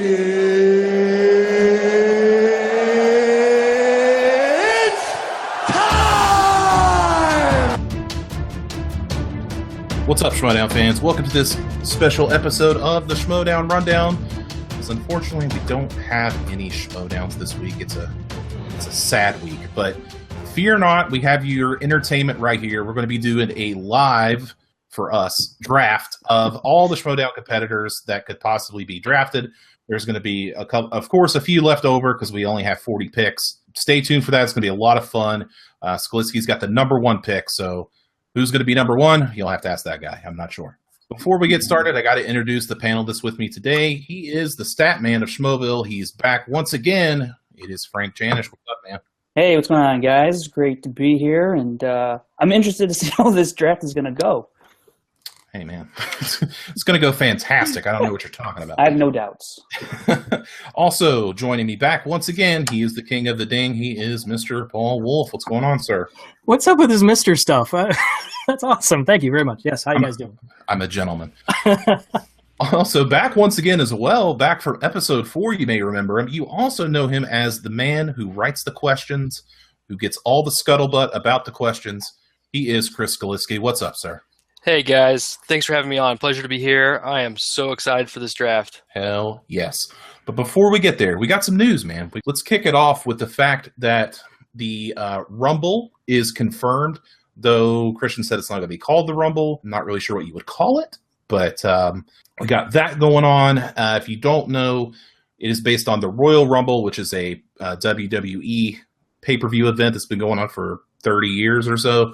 It's time! What's up, Schmoedown fans? Welcome to this special episode of the Schmoedown Rundown. Because unfortunately, we don't have any Schmoedowns this week. It's a sad week, but fear not, we have your entertainment right here. We're going to be doing a live, for us, draft of all the Schmoedown competitors that could possibly be drafted. There's going to be, of course, a few left over because we only have 40 picks. Stay tuned for that. It's going to be a lot of fun. Skalickly's got the number one pick, so who's going to be number one? You'll have to ask that guy. I'm not sure. Before we get started, I got to introduce the panel that's with me today. He is the stat man of Schmoeville. He's back once again. It is Frank Janish. What's up, man? Hey, what's going on, guys? Great to be here, and I'm interested to see how this draft is going to go. Hey, man. It's going to go fantastic. I don't know what you're talking about. I have no doubts. Also, joining me back once again, he is the king of the ding. He is Mr. Paul Wolf. What's going on, sir? What's up with this Mr. stuff? That's awesome. Thank you very much. Yes, how you guys doing? I'm a gentleman. Also, back once again as well, back for episode 4, you may remember him. You also know him as the man who writes the questions, who gets all the scuttlebutt about the questions. He is Chris Skalickly. What's up, sir? Hey, guys. Thanks for having me on. Pleasure to be here. I am so excited for this draft. Hell yes. But before we get there, we got some news, man. Let's kick it off with the fact that the Rumble is confirmed, though Kristian said it's not going to be called the Rumble. I'm not really sure what you would call it, but we got that going on. If you don't know, it is based on the Royal Rumble, which is a WWE pay-per-view event that's been going on for 30 years or so.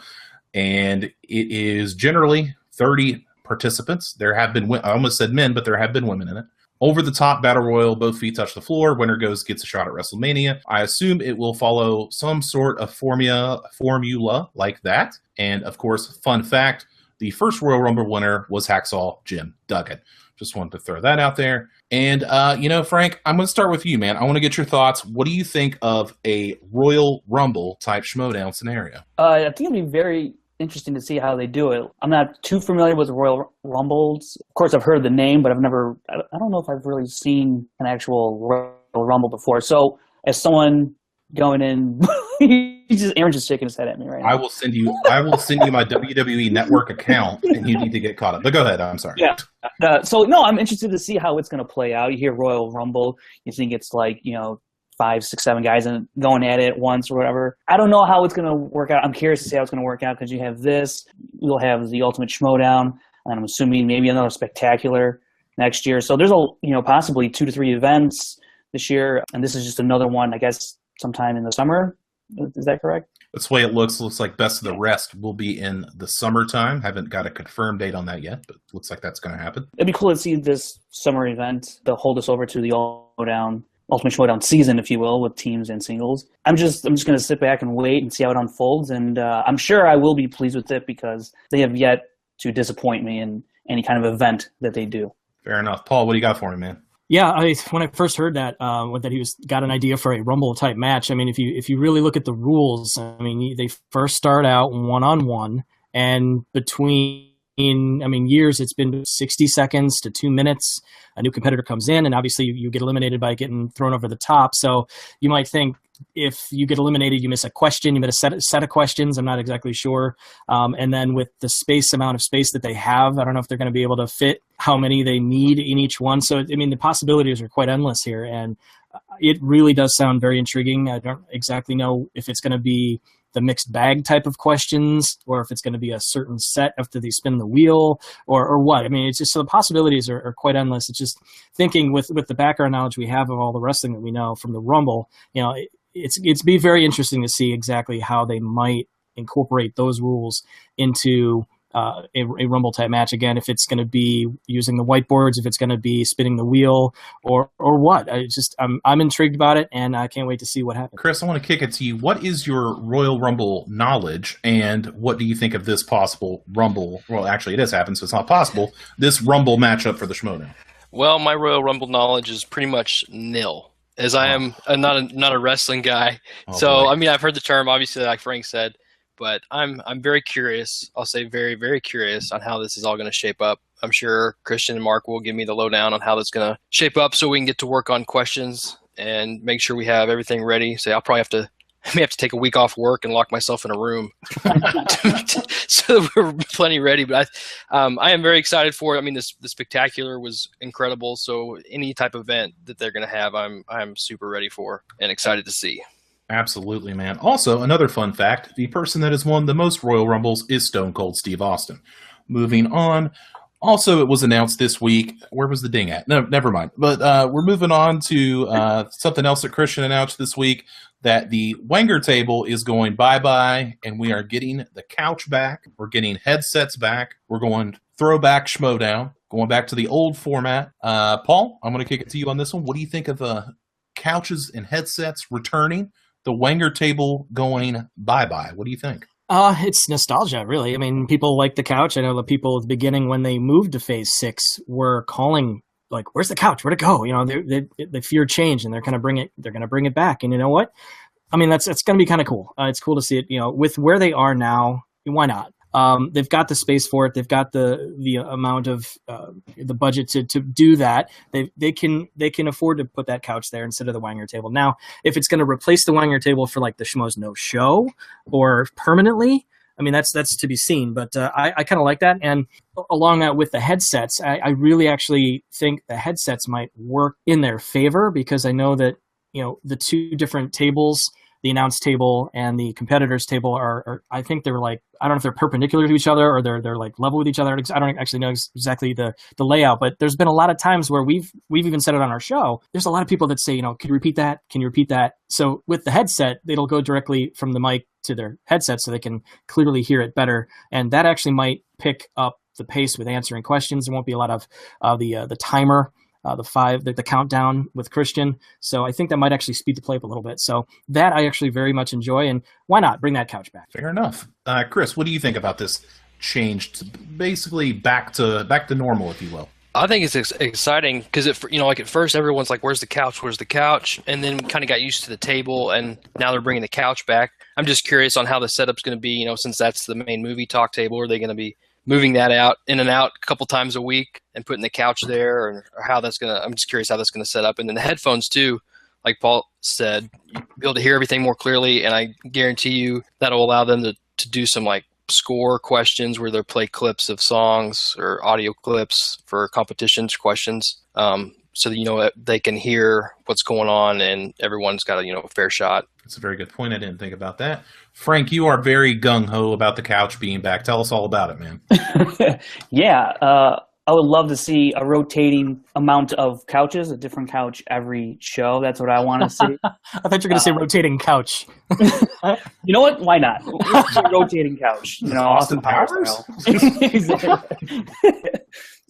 And it is generally 30 participants. There have been, I almost said men, but there have been women in it. Over the top battle royal, both feet touch the floor. Winner gets a shot at WrestleMania. I assume it will follow some sort of formula like that. And of course, fun fact, the first Royal Rumble winner was Hacksaw Jim Duggan. Just wanted to throw that out there. And, Frank, I'm going to start with you, man. I want to get your thoughts. What do you think of a Royal Rumble type Schmoedown scenario? I think it'll be very interesting to see how they do it. I'm not too familiar with the Royal Rumbles. Of course, I've heard the name, but I don't know if I've really seen an actual Royal Rumble before. So as someone going in, Aaron's just shaking his head at me right now. I will send you my WWE Network account, and you need to get caught up. But go ahead. I'm sorry. Yeah. I'm interested to see how it's going to play out. You hear Royal Rumble, you think it's like, 5, 6, 7 guys and going at it once or whatever. I don't know how it's going to work out. I'm curious to see how it's going to work out because you have this. You'll have the Ultimate Schmoedown, and I'm assuming maybe another Spectacular next year. So there's possibly 2 to 3 events this year, and this is just another one, I guess, sometime in the summer. Is that correct? That's the way it looks. Looks like Best of the Rest will be in the summertime. Haven't got a confirmed date on that yet, but looks like that's going to happen. It'd be cool to see this summer event. They'll hold us over to the Ultimate Schmoedown season, if you will, with teams and singles. I'm just going to sit back and wait and see how it unfolds, and I'm sure I will be pleased with it because they have yet to disappoint me in any kind of event that they do. Fair enough. Paul, what do you got for me, man? Yeah, when I first heard that he got an idea for a Rumble type match. I mean, if you really look at the rules, I mean, they first start out 1-on-1, and between years, it's been 60 seconds to 2 minutes. A new competitor comes in, and obviously you get eliminated by getting thrown over the top. So you might think if you get eliminated, you miss a question, you miss a set of questions. I'm not exactly sure. And then with the amount of space that they have, I don't know if they're going to be able to fit how many they need in each one. So, the possibilities are quite endless here. And it really does sound very intriguing. I don't exactly know if it's going to be the mixed bag type of questions, or if it's going to be a certain set after they spin the wheel, or what. I mean, it's just, so the possibilities are quite endless. It's just thinking with the background knowledge we have of all the wrestling that we know from the Rumble, it's be very interesting to see exactly how they might incorporate those rules into a Rumble type match. Again, if it's going to be using the whiteboards, if it's going to be spinning the wheel, or what. I'm intrigued about it, and I can't wait to see what happens. Chris, I want to kick it to you. What is your Royal Rumble knowledge, and what do you think of this possible Rumble? Well, actually, it has happened, so it's not possible. This Rumble matchup for the Schmoedown. Well, my Royal Rumble knowledge is pretty much nil, as I am not a wrestling guy. Boy. I've heard the term, obviously, like Frank said, but I'm very curious. I'll say very, very curious on how this is all going to shape up. I'm sure Kristian and Mark will give me the lowdown on how that's going to shape up so we can get to work on questions and make sure we have everything ready. So I'll probably have to take a week off work and lock myself in a room so that we're plenty ready. But I am very excited for it. I mean, the spectacular was incredible. So any type of event that they're going to have, I'm super ready for and excited to see. Absolutely, man. Also, another fun fact, the person that has won the most Royal Rumbles is Stone Cold Steve Austin. Moving on. Also, it was announced this week. Where was the ding at? No, never mind. But we're moving on to something else that Kristian announced this week, that the Wenger table is going bye-bye, and we are getting the couch back. We're getting headsets back. We're going throwback Schmoedown, going back to the old format. Paul, I'm going to kick it to you on this one. What do you think of couches and headsets returning? The Wenger table going bye-bye. What do you think? It's nostalgia, really. I mean, people like the couch. I know the people at the beginning when they moved to Phase 6 were calling, like, "Where's the couch? Where'd it go?" You know, they fear change, and they're going to bring it back. And you know what? I mean, that's going to be kind of cool. It's cool to see it. You know, with where they are now, why not? They've got the space for it. They've got the amount of the budget to do that. They can afford to put that couch there instead of the Wenger table. Now, if it's going to replace the Wenger table for like the Schmoes No Show or permanently, I mean that's to be seen. But I kind of like that. And along that with the headsets, I really actually think the headsets might work in their favor, because I know that, you know, the two different tables, the announce table and the competitors table are I think they're like, I don't know if they're perpendicular to each other or they're like level with each other. I don't actually know exactly the layout, but there's been a lot of times where we've even said it on our show. There's a lot of people that say, you know, can you repeat that? Can you repeat that? So with the headset, it'll go directly from the mic to their headset so they can clearly hear it better. And that actually might pick up the pace with answering questions. There won't be a lot of the timer. The countdown with Kristian. So I think that might actually speed the play up a little bit. So that I actually very much enjoy, and why not bring that couch back? Fair enough. Chris, what do you think about this change to basically back to normal, if you will? I think it's exciting because like at first everyone's like, "Where's the couch? Where's the couch?" And then we kind of got used to the table, and now they're bringing the couch back. I'm just curious on how the setup's going to be. You know, since that's the main movie talk table, are they going to be moving that out in and out a couple times a week and putting the couch there, or how that's going to, I'm just curious how that's going to set up. And then the headphones too, like Paul said, you'll be able to hear everything more clearly. And I guarantee you that'll allow them to do some like score questions where they'll play clips of songs or audio clips for competitions questions. So that, you know, they can hear what's going on and everyone's got a fair shot. That's a very good point. I didn't think about that. Frank, you are very gung-ho about the couch being back. Tell us all about it, man. Yeah, I would love to see a rotating amount of couches, a different couch every show. That's what I want to see. I thought you were going to say rotating couch. You know what? Why not? Rotating couch. You know, Austin Powers? Exactly.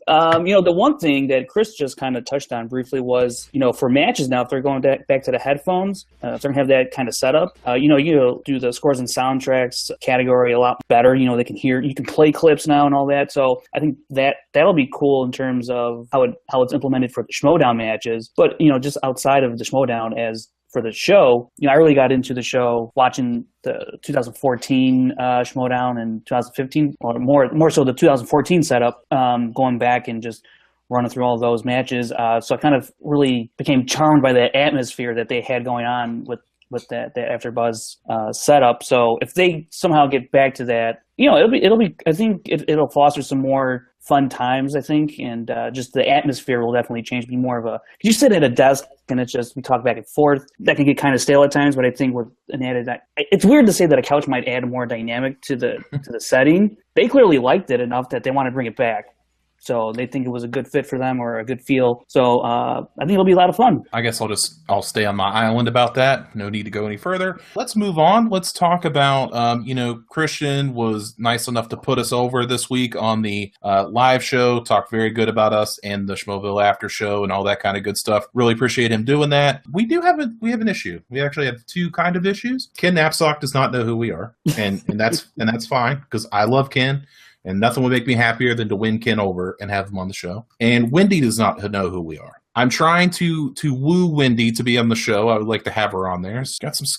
The one thing that Chris just kind of touched on briefly was, for matches now, if they're going back to the headphones, if they're going to have that kind of setup, you do the scores and soundtracks category a lot better. They can hear, you can play clips now and all that. So I think that'll be cool in terms of how it's implemented for the Schmoedown matches. But, just outside of the Schmoedown as for the show, I really got into the show watching the 2014 Schmoedown and 2015, or more so the 2014 setup, going back and just running through all of those matches. So I kind of really became charmed by the atmosphere that they had going on with that AfterBuzz setup. So if they somehow get back to that, it'll be. I think it'll foster some more fun times, I think, and just the atmosphere will definitely change. Be more of a, you sit at a desk and it's just, we talk back and forth. That can get kind of stale at times, but I think with an added, it's weird to say that a couch might add more dynamic to the setting. They clearly liked it enough that they want to bring it back. So they think it was a good fit for them or a good feel. So I think it'll be a lot of fun. I guess I'll stay on my island about that. No need to go any further. Let's move on. Let's talk about, Kristian was nice enough to put us over this week on the live show, talk very good about us and the Schmoville after show and all that kind of good stuff. Really appreciate him doing that. We have an issue. We actually have two kind of issues. Ken Knapsack does not know who we are, and that's fine because I love Ken. And nothing would make me happier than to win Ken over and have him on the show. And Wendy does not know who we are. I'm trying to woo Wendy to be on the show. I would like to have her on there.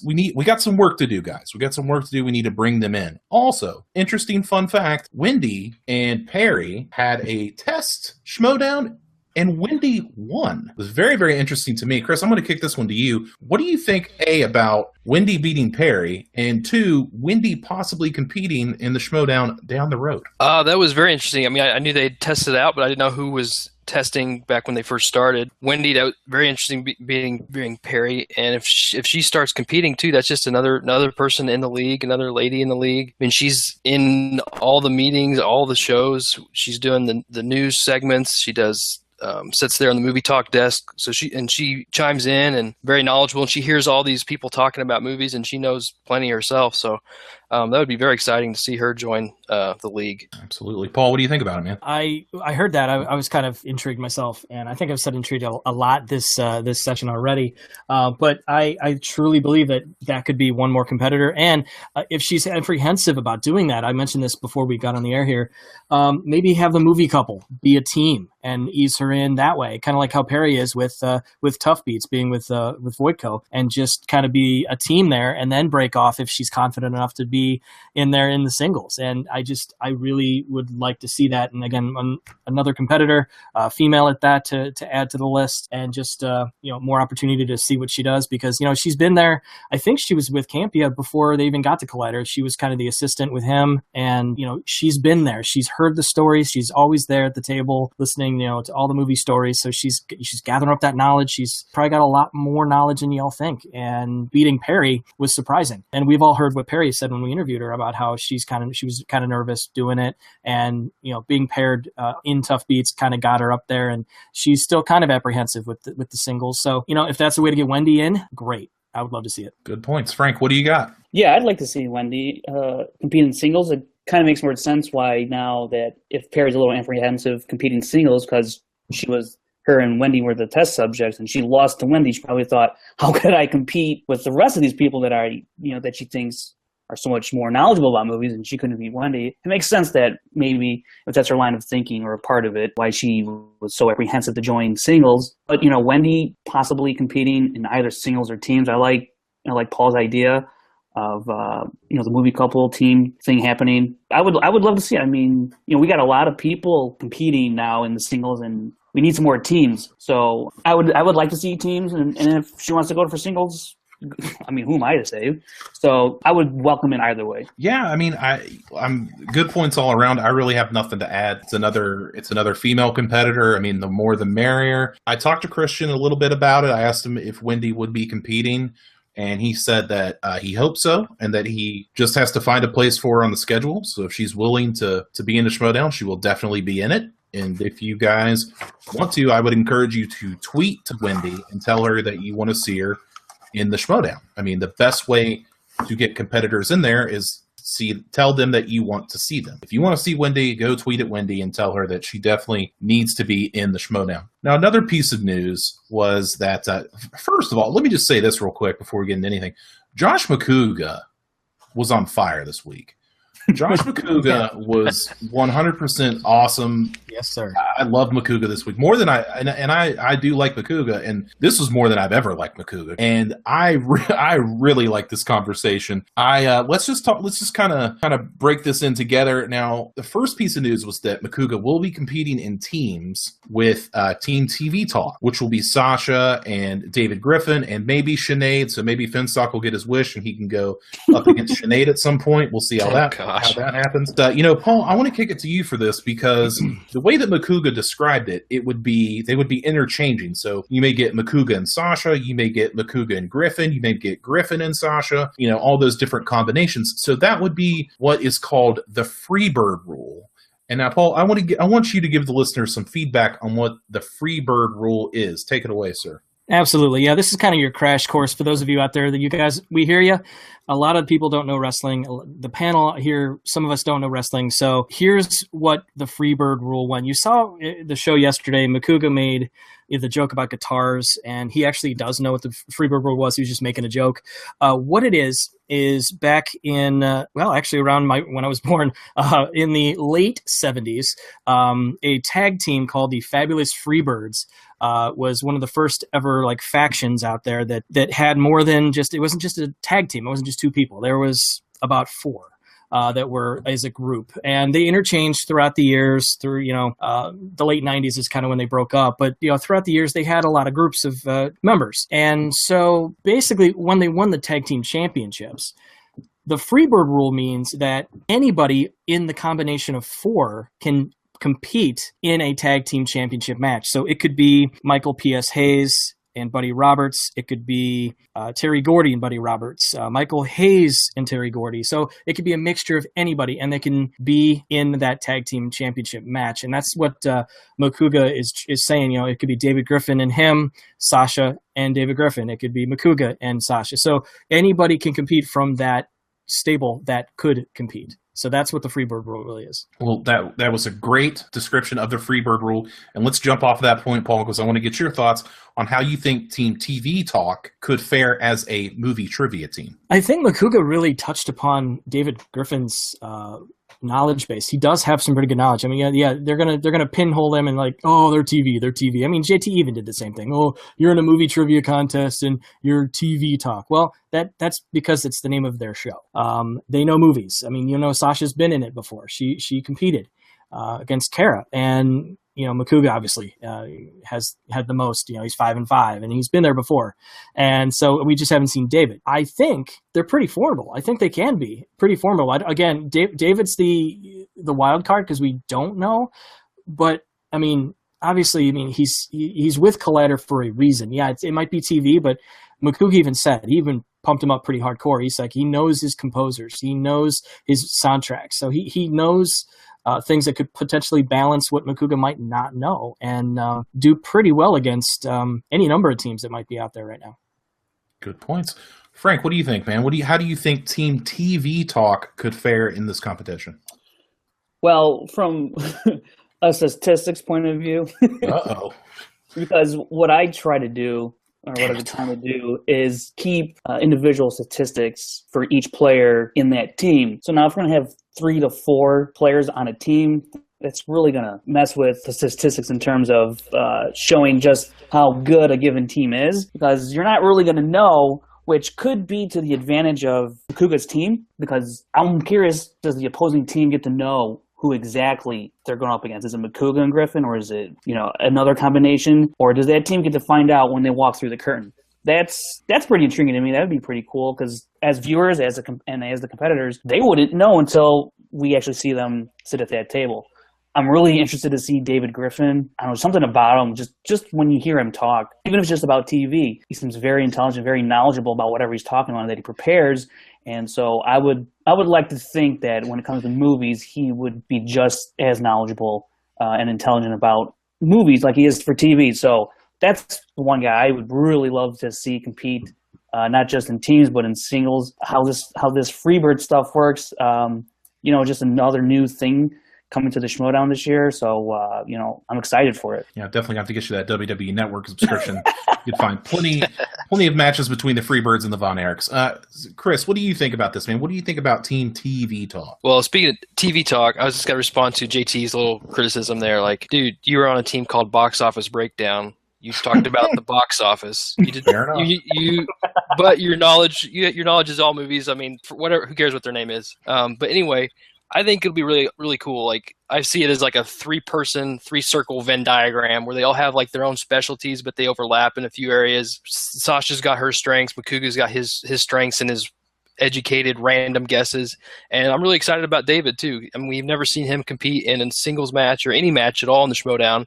We got some work to do, guys. We got some work to do. We need to bring them in. Also, interesting fun fact, Wendy and Perry had a test Schmoedown, and Wendy won. It was very, very interesting to me. Chris, I'm going to kick this one to you. What do you think, A, about Wendy beating Perry, and 2, Wendy possibly competing in the Schmoedown down the road? That was very interesting. I mean, I knew they'd tested it out, but I didn't know who was testing back when they first started. Wendy, that was very interesting, beating Perry. And if she starts competing too, that's just another person in the league, another lady in the league. I mean, she's in all the meetings, all the shows. She's doing the news segments. She does sits there on the movie talk desk. So she chimes in and very knowledgeable, and she hears all these people talking about movies, and she knows plenty herself. So that would be very exciting to see her join the league. Absolutely. Paul, what do you think about it, man? I heard that. I was kind of intrigued myself, and I think I've said intrigued a lot this session already. But I truly believe that could be one more competitor. And if she's apprehensive about doing that, I mentioned this before we got on the air here, maybe have the movie couple be a team and ease her in that way, kind of like how Perry is with Tough Beats being with Voitko, and just kind of be a team there, and then break off if she's confident enough to be in there in the singles. And I really would like to see that. And again, another competitor, female at that, to add to the list, and just more opportunity to see what she does, because she's been there. I think she was with Campia before they even got to Collider. She was kind of the assistant with him, and she's been there. She's heard the stories. She's always there at the table listening to all the movie stories. So she's gathering up that knowledge. She's probably got a lot more knowledge than y'all think. And beating Perry was surprising. And we've all heard what Perry said when we interviewed her about how she was kind of nervous doing it, and being paired in Tough Beats kind of got her up there, and she's still kind of apprehensive with the singles. So if that's the way to get Wendy in, great. I would love to see it. Good points. Frank, what do you got? Yeah, I'd like to see Wendy compete in singles. It kind of makes more sense why now that if Perry's a little apprehensive competing singles, because her and Wendy were the test subjects, and she lost to Wendy. She probably thought, how could I compete with the rest of these people that that she thinks are so much more knowledgeable about movies, and she couldn't beat Wendy. It makes sense that maybe if that's her line of thinking or a part of it, why she was so apprehensive to join singles. But Wendy possibly competing in either singles or teams. I like Paul's idea of the movie couple team thing happening. I would love to see it. I mean, we got a lot of people competing now in the singles, and we need some more teams. So I would like to see teams, and if she wants to go for singles, I mean, who am I to say? So I would welcome it either way. Yeah, I mean, I'm good points all around. I really have nothing to add. It's another female competitor. I mean, the more the merrier. I talked to Kristian a little bit about it. I asked him if Wendy would be competing, and he said that he hopes so, and that he just has to find a place for her on the schedule. So if she's willing to be in the Schmoedown, she will definitely be in it. And if you guys want to, I would encourage you to tweet to Wendy and tell her that you want to see her in the Schmoedown. I mean, the best way to get competitors in there is tell them that you want to see them. If you want to see Wendy, go tweet at Wendy and tell her that she definitely needs to be in the Schmoedown. Now, another piece of news was that, first of all, let me just say this real quick before we get into anything. Josh Macuga was on fire this week. Josh Macuga was 100% awesome. Yes, sir. I love Macuga this week more than I do like Macuga, and this was more than I've ever liked Macuga. And I really like this conversation. Let's just kind of break this in together. Now, the first piece of news was that Macuga will be competing in teams with Team TV Talk, which will be Sasha and David Griffin and maybe Sinead. So maybe Finstock will get his wish and he can go up against Sinead at some point. We'll see how that happens. Paul, I want to kick it to you for this, because the way that Macuga described it, they would be interchanging. So you may get Macuga and Sasha, you may get Macuga and Griffin, you may get Griffin and Sasha, all those different combinations. So that would be what is called the Freebird rule. And now, Paul, I want you to give the listeners some feedback on what the Freebird rule is. Take it away, sir. Absolutely. Yeah, this is kind of your crash course for those of you out there that you guys, we hear you. A lot of people don't know wrestling. The panel here, some of us don't know wrestling. So here's what the Freebird rule went. You saw the show yesterday. Macuga made the joke about guitars, and he actually does know what the Freebird rule was. He was just making a joke. What it is back in, actually around when I was born, in the late 70s, a tag team called the Fabulous Freebirds was one of the first ever like factions out there that had more than just, it wasn't just a tag team. It wasn't just two people. There was about four. That were as a group, and they interchanged throughout the years. Through the late '90s is kind of when they broke up, but throughout the years they had a lot of groups of members. And so basically, when they won the tag team championships, the Freebird rule means that anybody in the combination of four can compete in a tag team championship match. So it could be Michael P.S. Hayes and Buddy Roberts. It could be Terry Gordy and Buddy Roberts, Michael Hayes and Terry Gordy. So it could be a mixture of anybody, and they can be in that tag team championship match. And that's what Macuga is saying. It could be David Griffin and him, Sasha and David Griffin. It could be Macuga and Sasha. So anybody can compete from that stable that could compete. So that's what the Freebird rule really is. Well, that was a great description of the Freebird rule. And let's jump off of that point, Paul, because I want to get your thoughts on how you think Team TV Talk could fare as a movie trivia team. I think Macuga really touched upon David Griffin's knowledge base. He does have some pretty good knowledge. I mean, yeah, they're gonna pinhole him and like, oh, they're TV. I mean, JT even did the same thing. Oh, you're in a movie trivia contest and you're TV Talk. Well, that's because it's the name of their show. They know movies. I mean, Sasha's been in it before. She competed against Kara, and Macuga obviously has had the most. He's 5-5, and he's been there before. And so we just haven't seen David. I think they're pretty formidable. I think they can be pretty formidable. Again, David's the wild card because we don't know. But I mean, obviously, he's with Collider for a reason. Yeah, it might be TV, but Macuga even said, he even pumped him up pretty hardcore. He's like, he knows his composers, he knows his soundtracks, so he knows things that could potentially balance what Macuga might not know, and do pretty well against any number of teams that might be out there right now. Good points. Frank, what do you think, man? How do you think Team TV Talk could fare in this competition? Well, from a statistics point of view, because what I try to do, or what I've been trying to do, is keep individual statistics for each player in that team. So now if we're going to have 3 to 4 players on a team, that's really going to mess with the statistics in terms of showing just how good a given team is, because you're not really going to know, which could be to the advantage of Macuga's team, because I'm curious, does the opposing team get to know who exactly they're going up against? Is it Macuga and Griffin, or is it another combination, or does that team get to find out when they walk through the curtain? That's pretty intriguing to me. That would be pretty cool, because as viewers, as the competitors, they wouldn't know until we actually see them sit at that table. I'm really interested to see David Griffin. I don't know, something about him, just when you hear him talk, even if it's just about TV, he seems very intelligent, very knowledgeable about whatever he's talking about, that he prepares. And so I would like to think that when it comes to movies, he would be just as knowledgeable and intelligent about movies like he is for TV. So that's one guy I would really love to see compete, not just in teams but in singles. How this Freebird stuff works, just another new thing coming to the Schmoedown this year. So, I'm excited for it. Yeah, definitely have to get you that WWE Network subscription. You'd find plenty of matches between the Freebirds and the Von Erichs. Chris, what do you think about this, man? What do you think about Team TV Talk? Well, speaking of TV Talk, I was just going to respond to JT's little criticism there. Like, dude, you were on a team called Box Office Breakdown. You talked about the box office. You did. Fair enough. But your knowledge is all movies. I mean, for whatever, who cares what their name is? But anyway, I think it'll be really, really cool. Like, I see it as like a 3-person, 3-circle Venn diagram where they all have like their own specialties, but they overlap in a few areas. Sasha's got her strengths. Macuga's got his strengths and his educated random guesses. And I'm really excited about David too. I mean, we've never seen him compete in a singles match or any match at all in the Schmoedown.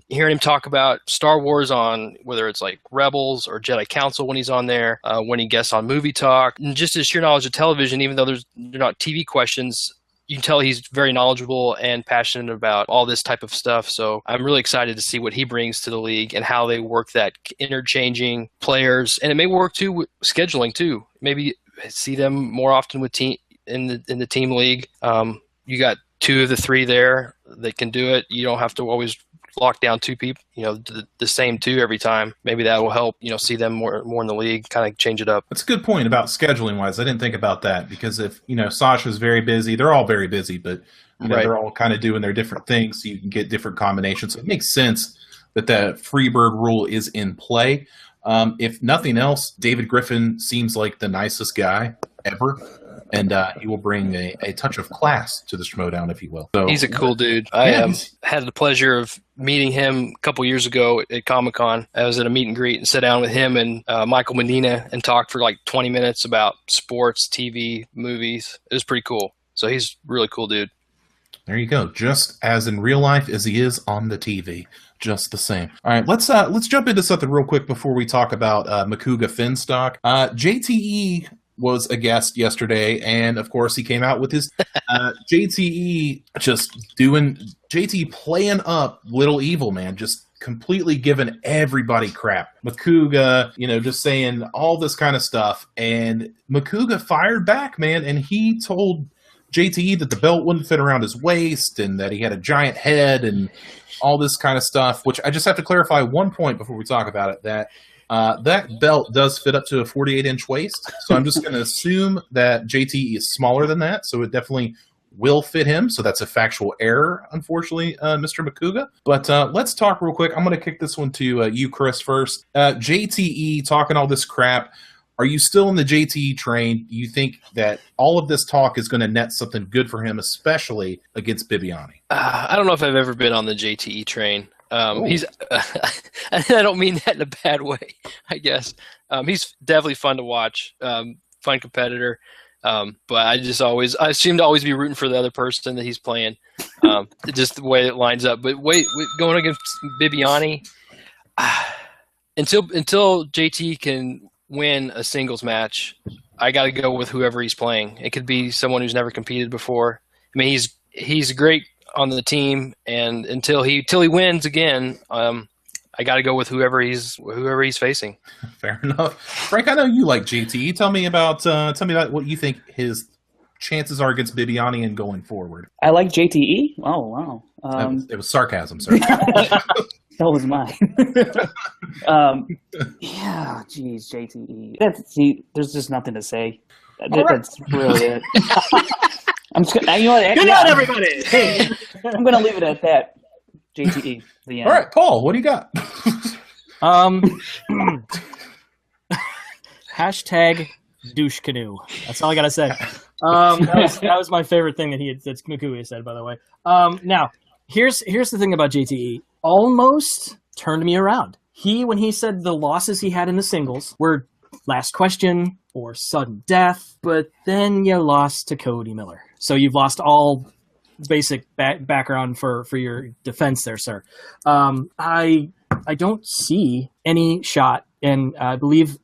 Hearing him talk about Star Wars on whether it's like Rebels or Jedi Council when he's on there, when he guests on Movie Talk, and just his sheer knowledge of television, even though they're not TV questions, you can tell he's very knowledgeable and passionate about all this type of stuff. So I'm really excited to see what he brings to the league and how they work that interchanging players. And it may work too with scheduling too. Maybe see them more often with team in the team league. You got 2 of the 3 there that can do it. You don't have to always lock down 2 people, the same 2 every time. Maybe that will help, see them more in the league, kind of change it up. That's a good point about scheduling wise. I didn't think about that, because if, Sasha's very busy, they're all very busy, but right. They're all kind of doing their different things, so you can get different combinations. So it makes sense that the Freebird rule is in play. If nothing else, David Griffin seems like the nicest guy ever. And he will bring a touch of class to the Schmoedown, if you will. So, he's a cool dude. I had the pleasure of meeting him a couple years ago at Comic-Con. I was at a meet and greet and sat down with him and Michael Medina and talked for like 20 minutes about sports, TV, movies. It was pretty cool. So he's a really cool dude. There you go. Just as in real life as he is on the TV. Just the same. All right, let's jump into something real quick before we talk about Macuga Finstock. JTE was a guest yesterday, and of course he came out with his JTE JT playing up Little Evil, man, just completely giving everybody crap. Macuga, just saying all this kind of stuff, and Macuga fired back, man, and he told JTE that the belt wouldn't fit around his waist and that he had a giant head and all this kind of stuff, which I just have to clarify one point before we talk about it, that that belt does fit up to a 48-inch waist, so I'm just going to assume that JT is smaller than that, so it definitely will fit him. So that's a factual error, unfortunately, Mr. Macuga. But let's talk real quick. I'm going to kick this one to you, Chris, first. JTE talking all this crap. Are you still in the JTE train? Do you think that all of this talk is going to net something good for him, especially against Bibiani? I don't know if I've ever been on the JTE train. He's, I don't mean that in a bad way, I guess. He's definitely fun to watch, fun competitor. But I seem to always be rooting for the other person that he's playing, just the way it lines up. But going against Bibiani, until JT can win a singles match, I got to go with whoever he's playing. It could be someone who's never competed before. I mean, he's great on the team, and until he wins again, I got to go with whoever he's facing. Fair enough, Frank. I know you like JT. Tell me about what you think his chances are against Bibiani and going forward. I like JTE. Oh wow, it was sarcasm, sir. That was mine. Yeah, geez, JTE. There's just nothing to say. That's really it. I'm just gonna, Good night, everybody. Hey, I'm going to leave it at that. JTE. The end. All right, Paul, what do you got? Hashtag douche canoe. That's all I got to say. That was my favorite thing that Macuga said, by the way. Now, here's the thing about JTE. Almost turned me around. When he said the losses he had in the singles were last question or sudden death, but then you lost to Cody Miller. So you've lost all basic background for your defense there, sir. I don't see any shot, and I believe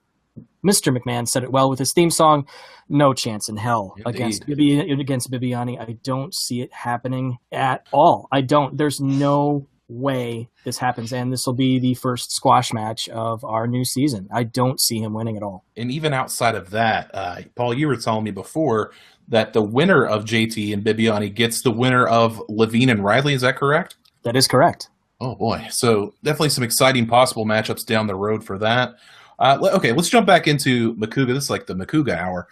Mr. McMahon said it well with his theme song, no chance in hell against Bibiani. I don't see it happening at all. I don't. There's no way this happens, and this will be the first squash match of our new season. I don't see him winning at all. And even outside of that, Paul, you were telling me before that the winner of JT and Bibiani gets the winner of Levine and Riley. Is that correct? That is correct. Oh boy, so definitely some exciting possible matchups down the road for that. Okay, let's jump back into Macuga. This is like the Macuga hour.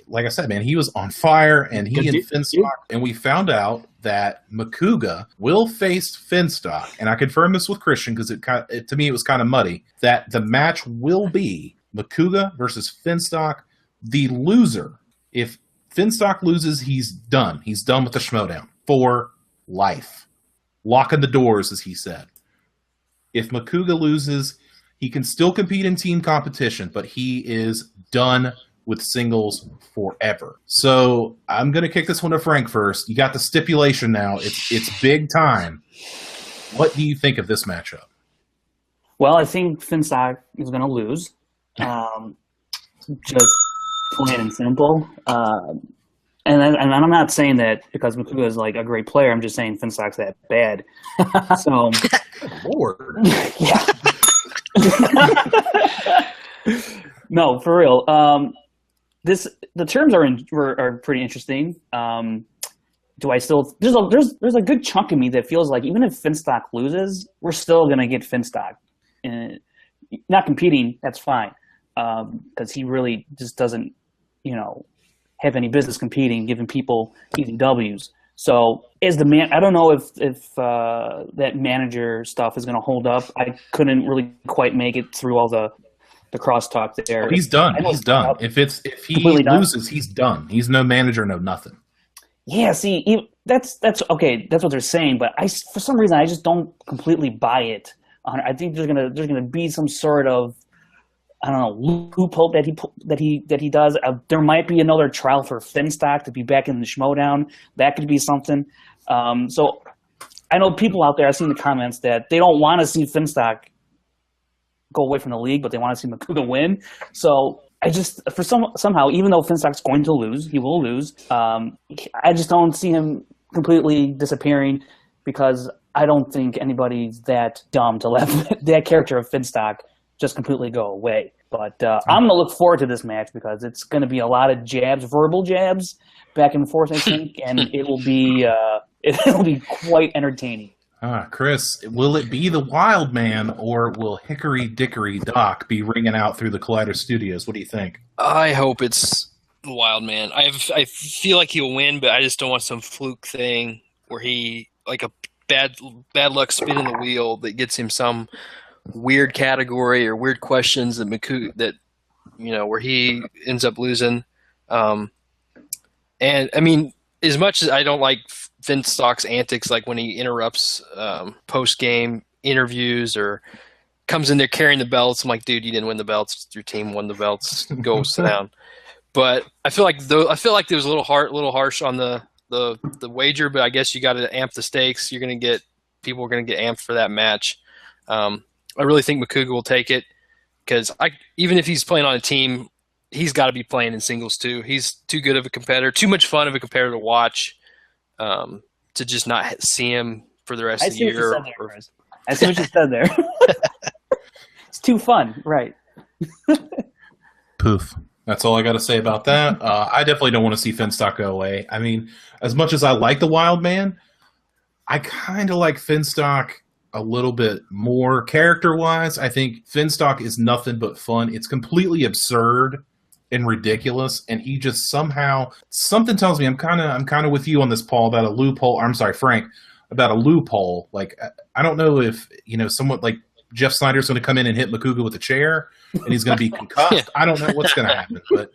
Like I said, man, he was on fire, and he and Finstock, and we found out that Macuga will face Finstock, and I confirmed this with Kristian because to me it was kind of muddy, that the match will be Macuga versus Finstock. The loser, if Finstock loses, he's done. He's done with the Schmoedown for life. Locking the doors, as he said. If Macuga loses, he can still compete in team competition, but he is done with singles forever. So I'm going to kick this one to Frank first. You got the stipulation now. It's big time. What do you think of this matchup? Well, I think Finstock is going to lose. Just plain and simple. And I'm not saying that because Macuga is like a great player. I'm just saying Finstock's that bad. So, Lord. Yeah. No, for real. The terms are pretty interesting. Do I still there's a good chunk of me that feels like even if Finstock loses, we're still gonna get Finstock. Not competing, that's fine, because he really just doesn't have any business competing, giving people easy W's. So as the man, I don't know if that manager stuff is going to hold up. I couldn't really quite make it through all the crosstalk there. He's done. He's done. If he loses, he's done. He's no manager, no nothing. Yeah, see, that's okay. That's what they're saying, but for some reason I just don't completely buy it. I think there's gonna be some sort of, I don't know, loophole that he does. There might be another trial for Finstock to be back in the Schmoedown. That could be something. So I know people out there, I've seen the comments that they don't want to see Finstock go away from the league, but they want to see Macuga win. So I just, somehow, even though Finstock's going to lose, he will lose. I just don't see him completely disappearing, because I don't think anybody's that dumb to let that character of Finstock just completely go away. But I'm going to look forward to this match, because it's going to be a lot of jabs, verbal jabs, back and forth, I think, and it'll be quite entertaining. Chris, will it be the Wild Man, or will Hickory Dickory Doc be ringing out through the Collider Studios? What do you think? I hope it's the Wild Man. I feel like he'll win, but I just don't want some fluke thing where he, like a bad luck spin in the wheel that gets him some weird category or weird questions that where he ends up losing. And I mean, as much as I don't like Finstock's antics, like when he interrupts post-game interviews or comes in there carrying the belts, I'm like, dude, you didn't win the belts. Your team won the belts. Go sit down. But I feel like it was a little harsh on the wager. But I guess you got to amp the stakes. People are gonna get amped for that match. I really think Macuga will take it, because even if he's playing on a team, he's got to be playing in singles too. He's too good of a competitor, too much fun of a competitor to watch. To just not see him for the rest of the year. I see what you said there. It's too fun, right? Poof. That's all I got to say about that. I definitely don't want to see Finstock go away. I mean, as much as I like the Wild Man, I kind of like Finstock a little bit more character-wise. I think Finstock is nothing but fun. It's completely absurd and ridiculous, and he just somehow, something tells me, I'm kind of with you on this, Paul, about a loophole. I'm sorry, Frank, about a loophole. Like, I don't know if someone like Jeff Snyder's going to come in and hit Macuga with a chair, and he's going to be concussed. I don't know what's going to happen, but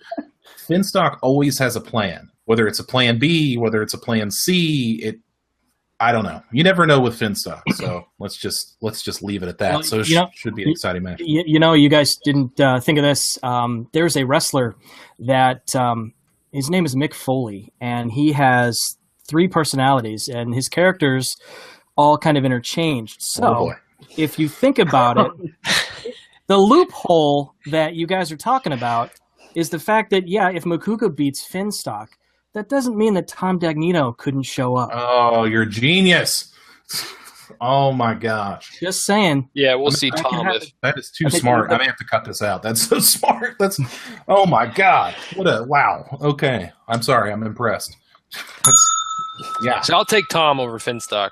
Finstock always has a plan. Whether it's a plan B, whether it's a plan C, I don't know. You never know with Finstock, so let's just leave it at that. So it should be an exciting match. You guys didn't think of this. There's a wrestler that his name is Mick Foley, and he has 3 personalities, and his characters all kind of interchanged. So if you think about it, the loophole that you guys are talking about is the fact that, if Macuga beats Finstock, that doesn't mean that Tom Dagnino couldn't show up. Oh, you're a genius. Oh, my gosh. Just saying. Yeah, we'll see Tom. That is too smart. I may have to cut this out. That's so smart. Oh, my God. Wow. Okay. I'm sorry. I'm impressed. So I'll take Tom over Finstock.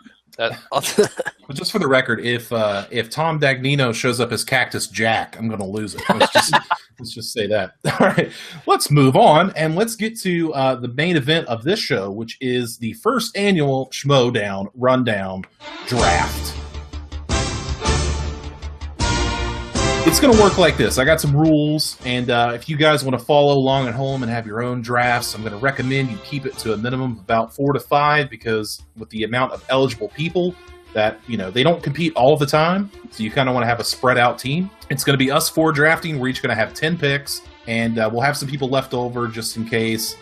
Just for the record, if Tom Dagnino shows up as Cactus Jack, I'm going to lose it. Let's just say that. All right, let's move on, and let's get to the main event of this show, which is the first annual Schmoedown Rundown Draft. It's going to work like this. I got some rules, and if you guys want to follow along at home and have your own drafts, I'm going to recommend you keep it to a minimum of about 4 to 5, because with the amount of eligible people that, they don't compete all the time, so you kind of want to have a spread out team. It's going to be us 4 drafting. We're each going to have 10 picks, and we'll have some people left over just in case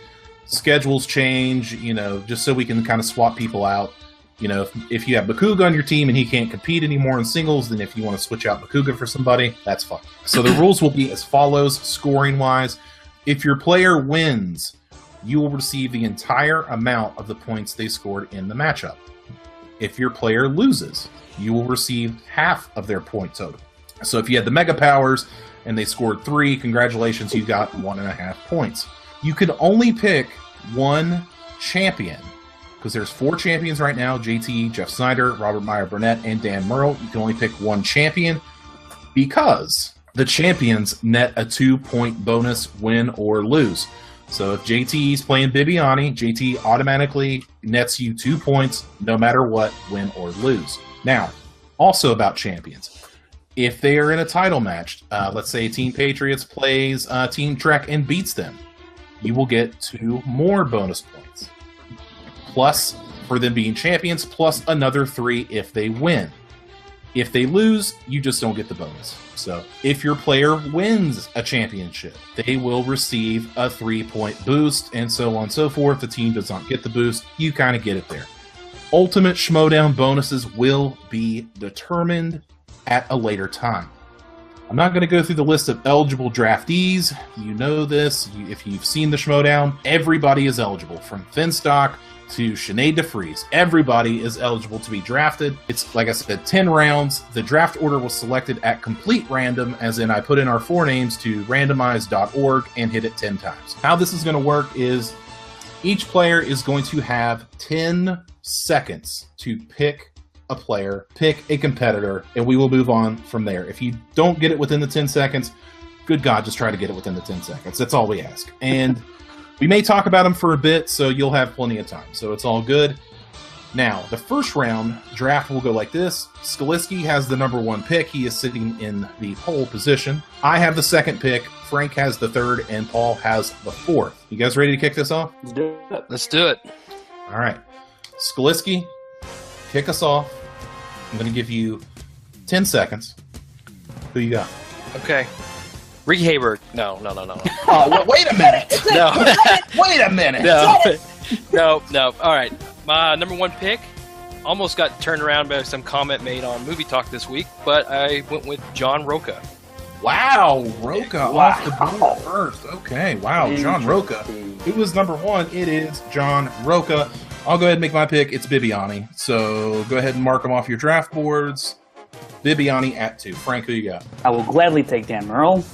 schedules change, just so we can kind of swap people out. If you have Macuga on your team and he can't compete anymore in singles, then if you want to switch out Macuga for somebody, that's fine. So the rules will be as follows, scoring-wise. If your player wins, you will receive the entire amount of the points they scored in the matchup. If your player loses, you will receive half of their point total. So if you had the Mega Powers and they scored 3, congratulations, you got 1.5 points. You can only pick one champion, because there's 4 champions right now: JT, Jeff Snyder, Robert Meyer Burnett, and Dan Murrell. You can only pick one champion, because the champions net a 2-point bonus, win or lose. So if JT's playing Bibiani, JT automatically nets you 2 points no matter what, win or lose. Now, also about champions. If they are in a title match, let's say Team Patriots plays Team Trek and beats them, you will get 2 more bonus points. Plus, for them being champions, plus another 3 if they win. If they lose, you just don't get the bonus. So, if your player wins a championship, they will receive a 3-point boost, and so on and so forth. The team does not get the boost, you kind of get it there. Ultimate Schmoedown bonuses will be determined at a later time. I'm not going to go through the list of eligible draftees. You know this. If you've seen the Schmoedown, everybody is eligible, from Finstock to Sinead DeFries. Everybody is eligible to be drafted. It's, like I said, 10 rounds. The draft order was selected at complete random, as in I put in our 4 names to randomize.org and hit it 10 times. How this is going to work is each player is going to have 10 seconds to pick a player, pick a competitor, and we will move on from there. If you don't get it within the 10 seconds, good God, just try to get it within the 10 seconds. That's all we ask. And we may talk about them for a bit, so you'll have plenty of time. So it's all good. Now, the first round draft will go like this. Skalickly has the number 1 pick. He is sitting in the pole position. I have the 2nd pick. Frank has the 3rd, and Paul has the 4th. You guys ready to kick this off? Let's do it. Let's do it. All right. Skalickly, kick us off. I'm going to give you 10 seconds. Who you got? Okay. Ricky Hayberg. No. Oh, wait a minute. No. Wait a minute. No. All right. My number 1 pick almost got turned around by some comment made on Movie Talk this week, but I went with John Roca. Wow, Roca off the board first. Okay, wow, John Roca. Who was number 1? It is John Roca. I'll go ahead and make my pick. It's Bibiani. So go ahead and mark them off your draft boards. Bibiani at 2. Frank, who you got? I will gladly take Dan Merle.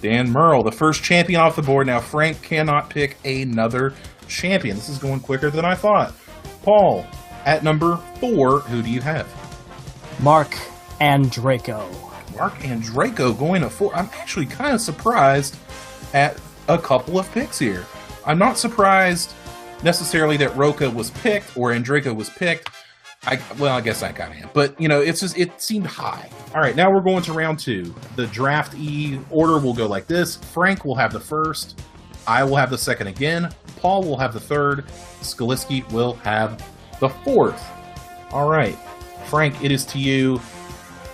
Dan Merle, the first champion off the board. Now, Frank cannot pick another champion. This is going quicker than I thought. Paul, at number 4, who do you have? Mark Andraco. Mark Andraco going to 4. I'm actually kind of surprised at a couple of picks here. I'm not surprised necessarily that Roca was picked or Andraco was picked. I guess I kind of am. But, it seemed high. All right, now we're going to round 2. The draftee order will go like this. Frank will have the 1st. I will have the 2nd again. Paul will have the 3rd. Skalickly will have the 4th. All right. Frank, it is to you.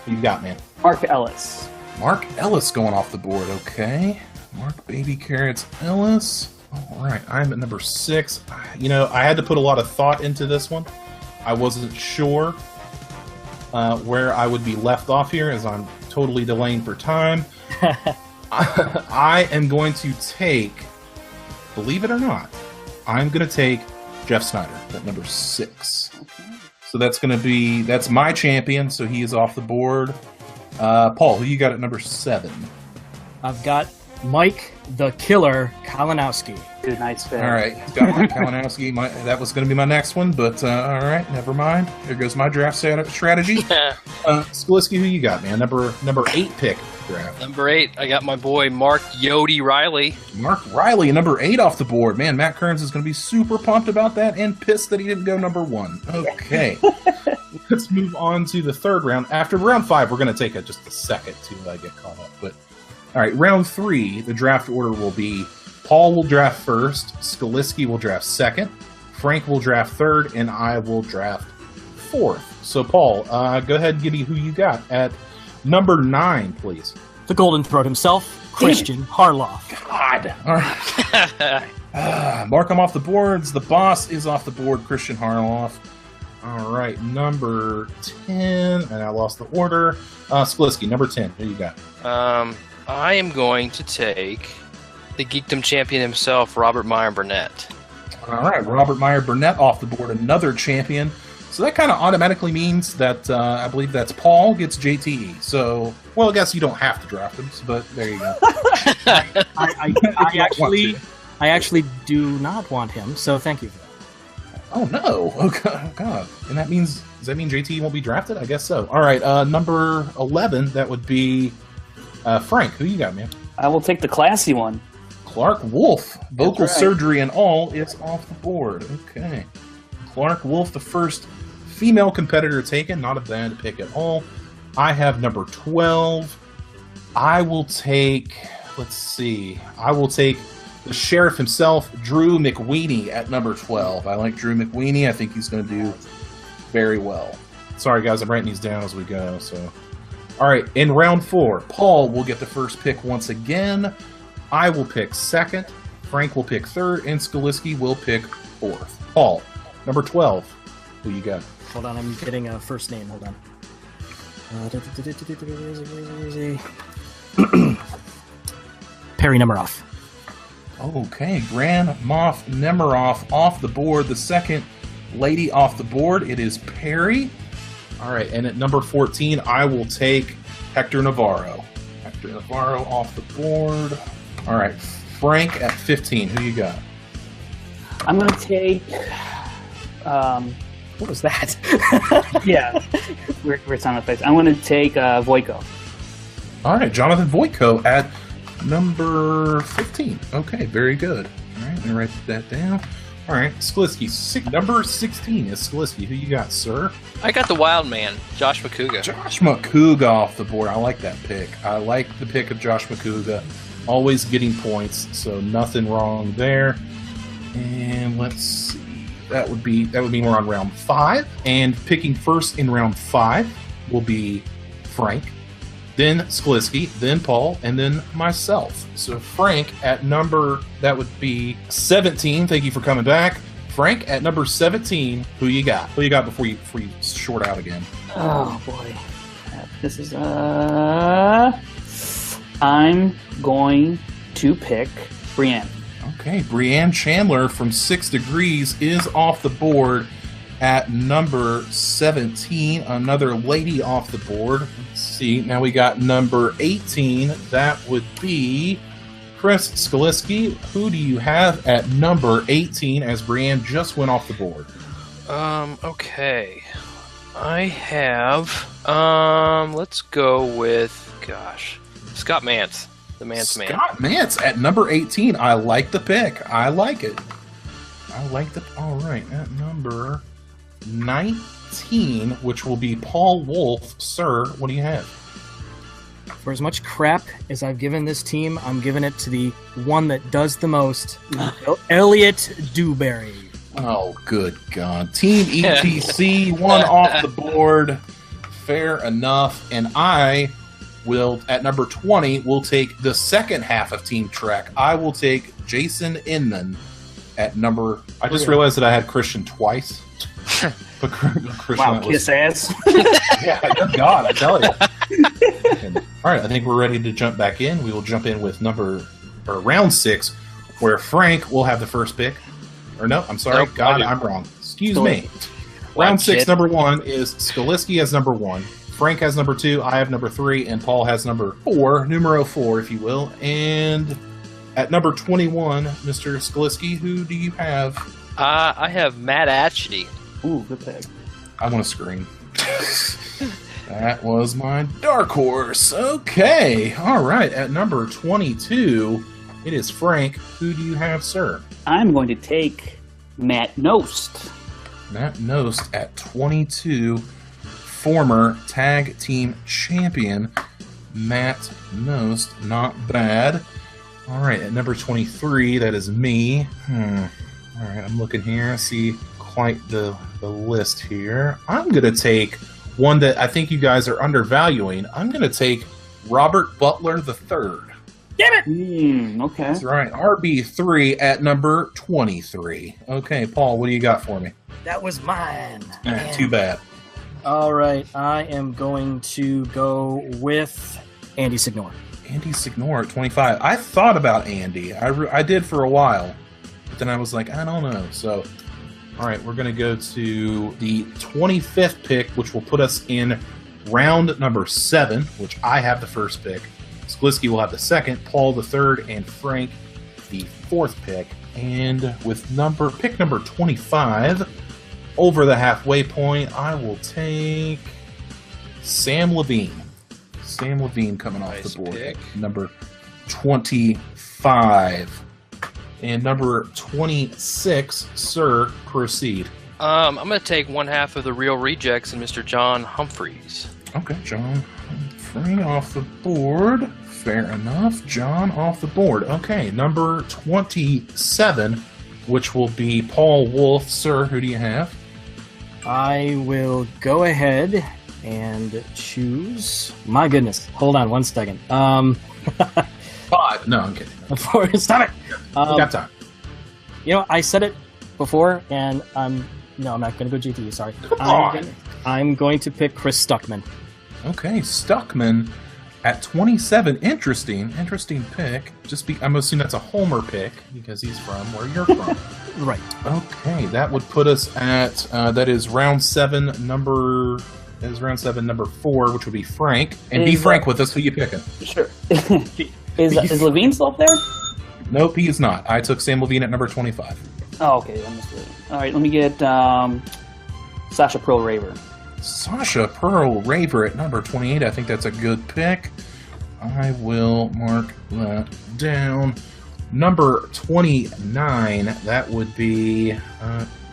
Who you got, man? Mark Ellis. Mark Ellis going off the board. Okay. Mark Baby Carrots Ellis. All right. I'm at number 6. I had to put a lot of thought into this one. I wasn't sure where I would be left off here, as I'm totally delaying for time. I am going to take, believe it or not, I'm going to take Jeff Snyder at number 6. So that's my champion, so he is off the board. Paul, who you got at number 7? I've got Mike the Killer Kalinowski. Good, nice pick. All right, got Mike Kalinowski. That was going to be my next one, but all right, never mind. There goes my draft strategy. Skalickly, who you got, man? Number 8 pick draft. Number 8, I got my boy Mark Yodi Riley. Mark Riley, number 8 off the board. Man, Matt Kearns is going to be super pumped about that and pissed that he didn't go number 1. Okay. Let's move on to the 3rd round. After round 5, we're going to take just a second to get caught up. But all right, round 3, the draft order will be Paul will draft 1st, Skalickly will draft 2nd, Frank will draft 3rd, and I will draft 4th. So, Paul, go ahead and give me who you got at number 9, please. The Golden Throat himself, Kristian Harloff. God. All right. Mark him off the boards. The boss is off the board, Kristian Harloff. All right, number 10, and I lost the order. Skalickly, number 10, who you got? I am going to take the Geekdom champion himself, Robert Meyer Burnett. All right, Robert Meyer Burnett off the board, another champion. So that kind of automatically means that I believe that's Paul gets JTE. So, well, I guess you don't have to draft him, but there you go. I actually do not want him, so thank you. Oh, no. Oh, God. And does that mean JT won't be drafted? I guess so. All right, number 11, that would be Frank. Who you got, man? I will take the classy one. Clark Wolf, vocal right. surgery and all, is off the board. Okay. Clark Wolf, the first female competitor taken. Not a bad pick at all. I have number 12. I will take, let's see, I will take the sheriff himself, Drew McWeeny, at number 12. I like Drew McWeeny. I think he's going to do very well. Sorry, guys, I'm writing these down as we go. So, all right, in round 4, Paul will get the first pick once again. I will pick second. Frank will pick third, and Skalickly will pick fourth. Paul, number 12. Who you got? Hold on, I'm getting a first name. Hold on. Where is he? Perry Nemiroff. Okay, Grand Moff Nemiroff off the board. The second lady off the board, it is Perry. All right, and at number 14, I will take Hector Navarro. Hector Navarro off the board. All right, Frank at 15. Who you got? I'm going to take... What was that? yeah, we're sound effects. I'm going to take Voico. All right, Jonathan Voico at number 15. Okay, very good. All right, let me write that down. All right, Skalickly, number 16 is Skalickly. Who you got, sir? I got the wild man, Josh Macuga. Josh Macuga off the board. I like that pick. I like the pick of Josh Macuga. Always getting points, so nothing wrong there. And let's see. That would be more on round 5. And picking first in round 5 will be Frank, then Skalickly, then Paul, and then myself. So Frank at number, that would be 17. Thank you for coming back. Frank at number 17. Who you got? Who you got before you short out again? Oh boy, this is I'm going to pick Brienne. Okay, Brienne Chandler from 6 Degrees is off the board at number 17. Another lady off the board. Let's see. Now we got number 18. That would be Chris Skalickly. Who do you have at number 18 as Brienne just went off the board? Okay. I have, let's go with, Scott Mance. The Mance Man. Scott Mance at number 18. I like the pick. I like it. All right, at number 19, which will be Paul Wolf. Sir, what do you have? For as much crap as I've given this team, I'm giving it to the one that does the most, Elliot Dewberry. Oh, good God. Team ETC, one off the board. Fair enough. And I will, at number 20, will take the second half of Team Trek. I will take Jason Inman at number... I just realized that I had Kristian twice. But Kristian, wow, kiss ass. Yeah, good God, I tell you. And, all right, I think we're ready to jump back in. We will jump in with round 6, where Frank will have the first pick. Or no, I'm sorry. Nope, God, I'm wrong. Excuse me. Round 6, number 1 is Skalickly as number 1. Frank has number 2, I have number 3, and Paul has number 4, numero 4, if you will. And at number 21, Mr. Skalickly, who do you have? I have Matt Atchity. Ooh, good pick. I want to scream. That was my dark horse. Okay. All right. At number 22, it is Frank. Who do you have, sir? I'm going to take Matt Nost. Matt Nost at 22. Former tag team champion Matt Nost. Not bad. All right, at number 23, that is me. All right, I'm looking here. I see quite the list here. I'm going to take one that I think you guys are undervaluing. I'm going to take Robert Butler III. Damn it! Okay. That's right. RB3 at number 23. Okay, Paul, what do you got for me? That was mine. Too bad. All right, I am going to go with Andy Signor. Andy Signor at 25. I thought about Andy. I did for a while, but then I was like, I don't know. So, all right, we're going to go to the 25th pick, which will put us in round number 7, which I have the first pick. Skalickly will have the second, Paul the third, and Frank the 4th pick. And with pick number 25, over the halfway point, I will take Sam Levine. Sam Levine coming off the board. Pick. Number 25. And number 26, sir, proceed. I'm going to take one half of the Real Rejects and Mr. John Humphreys. Okay, John Humphrey off the board. Fair enough. John off the board. Okay, number 27, which will be Paul Wolf. Sir, who do you have? I will go ahead and choose. My goodness. Hold on one second. 5. No, I'm kidding. Stop it. We got time. You know, I said it before, and no, I'm not going to go GTE. Sorry. Come on. I'm going to pick Chris Stuckman. Okay, Stuckman at 27. Interesting pick. I'm assuming that's a homer pick because he's from where you're from. Right. Okay, that would put us at that is round 7, number 4, which would be Frank. And be frank with us. Who you picking? Sure. Is Levine still up there? Nope, he is not. I took Sam Levine at number 25. Oh, okay. I missed it. All right, let me get Sasha Pearl Raver. Sasha Pearl Raver at number 28. I think that's a good pick. I will mark that down. Number 29, that would be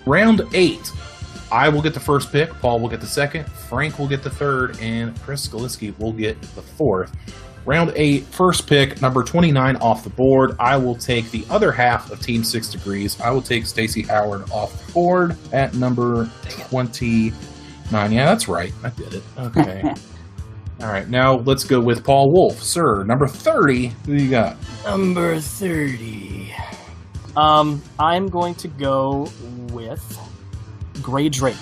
round 8. I will get the first pick. Paul will get the second. Frank will get the third. And Chris Skalickly will get the fourth. Round 8, first pick, number 29 off the board. I will take the other half of Team 6 Degrees. I will take Stacey Howard off the board at number 29. Yeah, that's right. I did it. Okay. All right, now let's go with Paul Wolf. Sir, number 30, who you got? Number 30. I'm going to go with Gray Drake.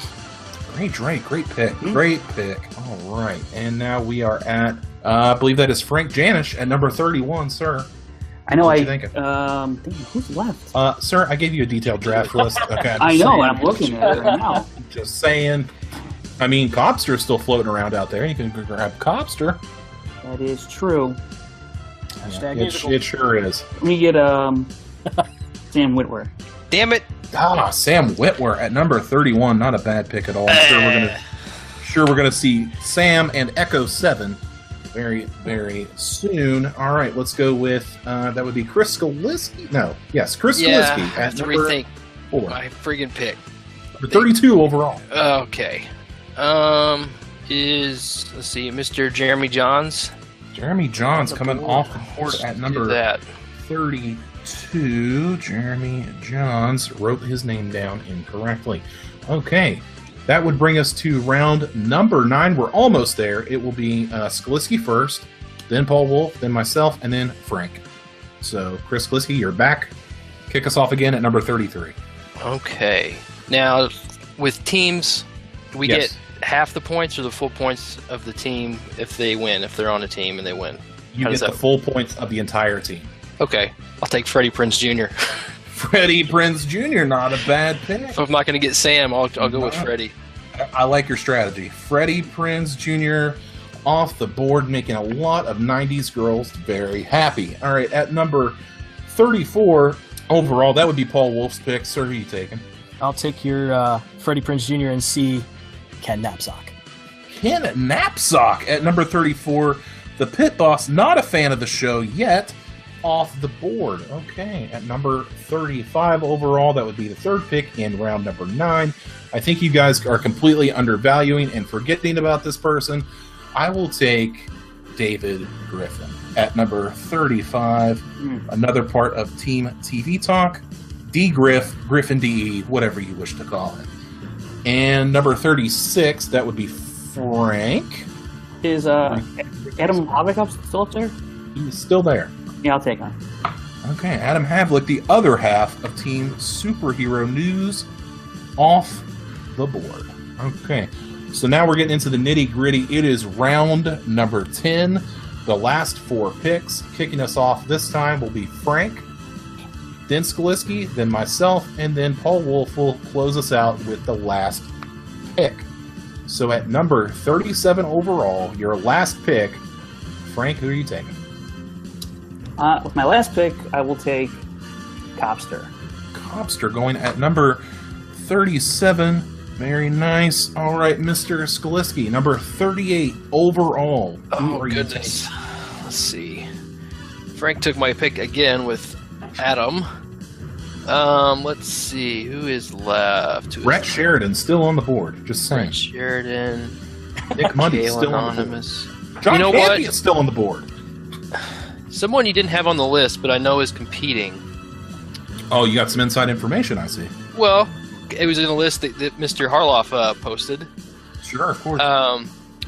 Gray Drake, great pick. Great pick. All right, and now we are at, I believe that is Frank Janish at number 31, sir. I know. What you thinking? Who's left? Sir, I gave you a detailed draft list. Okay, I know, and I'm looking at it right now. Just saying. I mean, Cobster's still floating around out there. You can grab Cobster. That is true. Yeah, it sure is. Let me get Sam Whitwer. Damn it! Ah, Sam Whitwer at number 31. Not a bad pick at all. I'm sure we're gonna see Sam and Echo 7 very, very soon. All right, let's go with that would be Chris Skalickly. No, yes, Chris Skalickly at number 4. My friggin' pick. Number 32 overall. Okay. Let's see, Mr. Jeremy Johns. Jeremy Johns coming off the board at number 32. Jeremy Johns wrote his name down incorrectly. Okay, that would bring us to round number 9. We're almost there. It will be Skalickly first, then Paul Wolf, then myself, and then Frank. So, Chris Skalickly, you're back. Kick us off again at number 33. Okay. Now, with teams, do we get half the points or the full points of the team if they win, if they're on a team and they win? You get the full points of the entire team. Okay. I'll take Freddie Prinze Jr. Freddie Prinze Jr., not a bad pick. If I'm not going to get Sam, I'll go with Freddie. I like your strategy. Freddie Prinze Jr. off the board, making a lot of 90s girls very happy. All right, at number 34 overall, that would be Paul Wolf's pick. Sir, who are you taking? I'll take your Freddie Prinze Jr. and see Ken Knapsack. Ken Knapsack at number 34. The pit boss, not a fan of the show yet, off the board. Okay, at number 35 overall, that would be the third pick in round number 9. I think you guys are completely undervaluing and forgetting about this person. I will take David Griffin at number 35, another part of Team TV Talk. Griffin DE, whatever you wish to call it. And number 36, that would be Frank. Is Adam Havlicek still up there? He's still there. Yeah, I'll take him. Okay, Adam Havlicek, the other half of Team Superhero News, off the board. Okay, so now we're getting into the nitty-gritty. It is round number 10, the last 4 picks. Kicking us off this time will be Frank, then Skalickly, then myself, and then Paul Wolf will close us out with the last pick. So at number 37 overall, your last pick, Frank, who are you taking? With my last pick, I will take Cobster. Cobster going at number 37. Very nice. All right, Mr. Skalickly, number 38 overall. Oh, goodness. Let's see. Frank took my pick again with Adam. Let's see who is left. Brett Sheridan's still on the board. Just saying. Brett Sheridan. Nick Mundy's still Anonymous. on the board. John Campy is still on the board. Someone you didn't have on the list, but I know is competing. Oh, you got some inside information, I see. Well, it was in a list that Mr. Harloff posted. Sure, of course.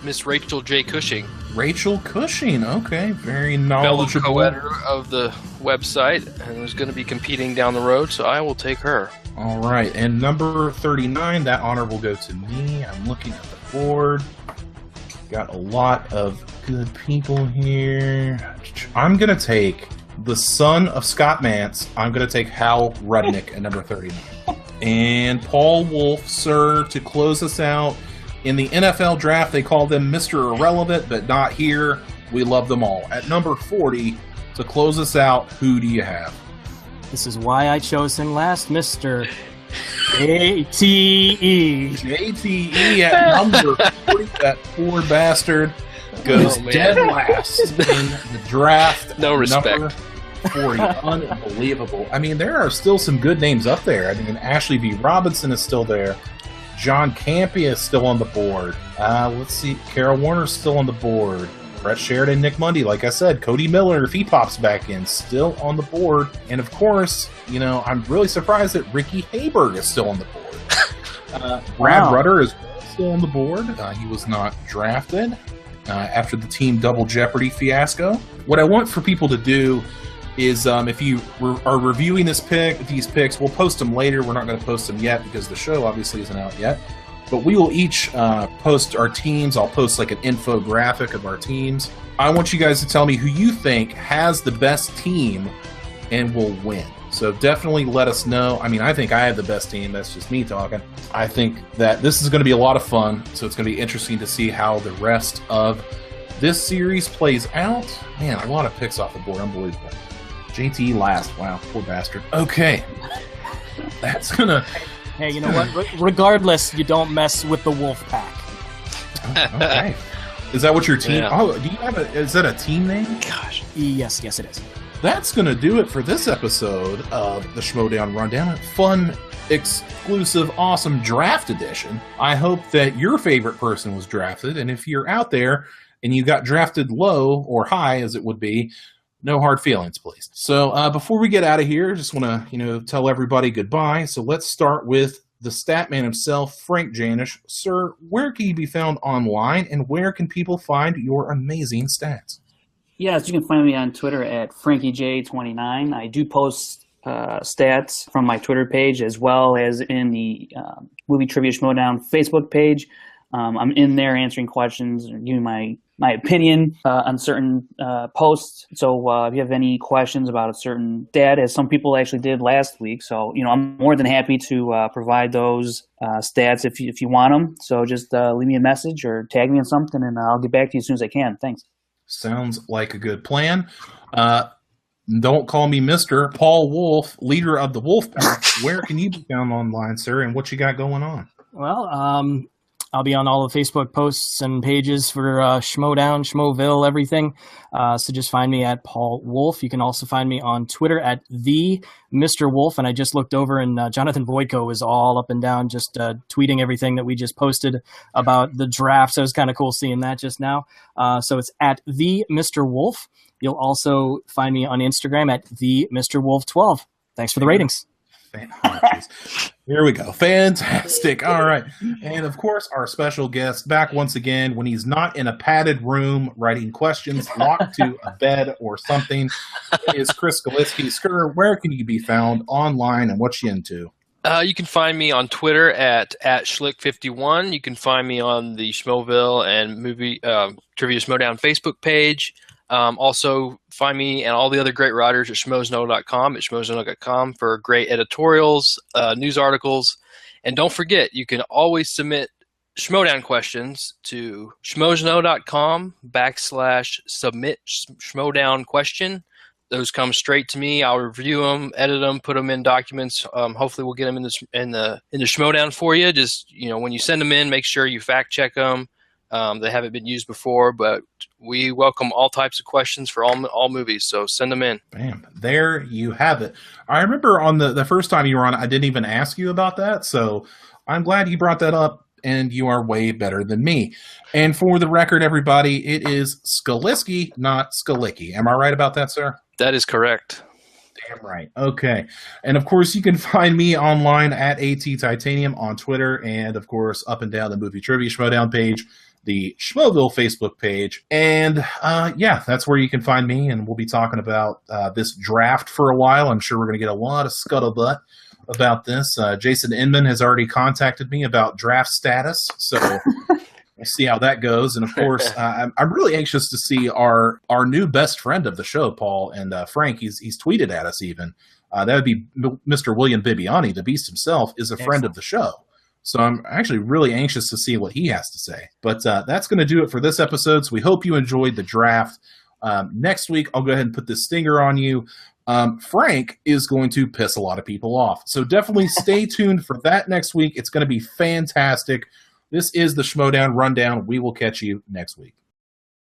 Miss Rachel J. Cushing. Rachel Cushing, okay. Very Fellow knowledgeable. co-editor of the website, and was going to be competing down the road, so I will take her. All right, and number 39, that honor will go to me. I'm looking at the board. Got a lot of good people here. I'm going to take the son of Scott Mance. I'm going to take Hal Rudnick at number 39. And Paul Wolf, sir, to close us out. In the NFL draft, they call them Mr. Irrelevant, but not here. We love them all. At number 40, to close us out, who do you have? This is why I chose him last, Mr. JTE. JTE at number 40. That poor bastard goes dead last in the draft. No respect. Number 40. Unbelievable. I mean, there are still some good names up there. I mean, Ashley V. Robinson is still there. John Campia is still on the board. Let's see. Carol Warner's still on the board. Brett Sheridan, Nick Mundy, like I said. Cody Miller, if he pops back in, still on the board. And of course, you know, I'm really surprised that Ricky Hayberg is still on the board. Brad Rutter is still on the board. He was not drafted after the team double jeopardy fiasco. What I want for people to do is if you are reviewing these picks, we'll post them later. We're not going to post them yet because the show obviously isn't out yet. But we will each post our teams. I'll post like an infographic of our teams. I want you guys to tell me who you think has the best team and will win. So definitely let us know. I mean, I think I have the best team. That's just me talking. I think that this is going to be a lot of fun. So it's going to be interesting to see how the rest of this series plays out. Man, a lot of picks off the board. Unbelievable. JT last. Wow, poor bastard. Okay. That's going to... Hey, you know what? Regardless, you don't mess with the wolf pack. Okay. Is that what your team... Yeah. Oh, do you have is that a team name? Gosh. Yes, it is. That's going to do it for this episode of the Schmoedown Rundown. Fun, exclusive, awesome draft edition. I hope that your favorite person was drafted, and if you're out there and you got drafted low or high, as it would be, no hard feelings, please. So before we get out of here, just want to, tell everybody goodbye. So let's start with the stat man himself, Frank Janish. Sir, where can you be found online, and where can people find your amazing stats? Yes, you can find me on Twitter at FrankieJ29. I do post stats from my Twitter page as well as in the Movie Trivia Schmoedown Facebook page. I'm in there answering questions and giving my opinion on certain posts. So if you have any questions about a certain stat, as some people actually did last week, so I'm more than happy to provide those stats if you want them. So just leave me a message or tag me on something, and I'll get back to you as soon as I can. Thanks. Sounds like a good plan. Don't call me Mr. Paul Wolf, leader of the Wolf Pack. Where can you be found online, sir, and what you got going on? Well, I'll be on all the Facebook posts and pages for Schmoedown, Schmoeville, everything. So just find me at Paul Wolf. You can also find me on Twitter at the Mr. Wolf. And I just looked over, and Jonathan Voitko is all up and down, just tweeting everything that we just posted about the draft. So it was kind of cool seeing that just now. So it's at the Mr. Wolf. You'll also find me on Instagram at the Mr. Wolf 12. Thanks for the ratings. Here we go. Fantastic. All right. And of course, our special guest back once again when he's not in a padded room writing questions locked to a bed or something is Chris Skalickly. Sir, where can you be found online and what you into? You can find me on Twitter at Schlick51. You can find me on the Schmoeville and Movie Trivia Schmoedown Facebook page. Also, find me and all the other great writers at schmoedown.com for great editorials, news articles. And don't forget, you can always submit Schmoedown questions to schmoedown.com/submit Schmoedown question. Those come straight to me. I'll review them, edit them, put them in documents. Hopefully, we'll get them in the Schmoedown for you. Just when you send them in, make sure you fact check them. They haven't been used before, but we welcome all types of questions for all movies, so send them in. Bam. There you have it. I remember on the first time you were on, I didn't even ask you about that, so I'm glad you brought that up, and you are way better than me. And for the record, everybody, it is Skalickly, not Skalickly. Am I right about that, sir? That is correct. Damn right. Okay. And of course, you can find me online at AT on Twitter, and of course, up and down the Movie Trivia Schmoedown page, the Schmoeville Facebook page. And yeah, that's where you can find me, and we'll be talking about this draft for a while. I'm sure we're going to get a lot of scuttlebutt about this. Jason Inman has already contacted me about draft status, so we'll see how that goes. And of course, I'm really anxious to see our new best friend of the show, Paul, and Frank. He's tweeted at us even. That would be Mr. William Bibiani, the Beast himself, is a friend of the show. So I'm actually really anxious to see what he has to say. But that's going to do it for this episode. So we hope you enjoyed the draft. Next week, I'll go ahead and put this stinger on you. Frank is going to piss a lot of people off. So definitely stay tuned for that next week. It's going to be fantastic. This is the Schmoedown Rundown. We will catch you next week.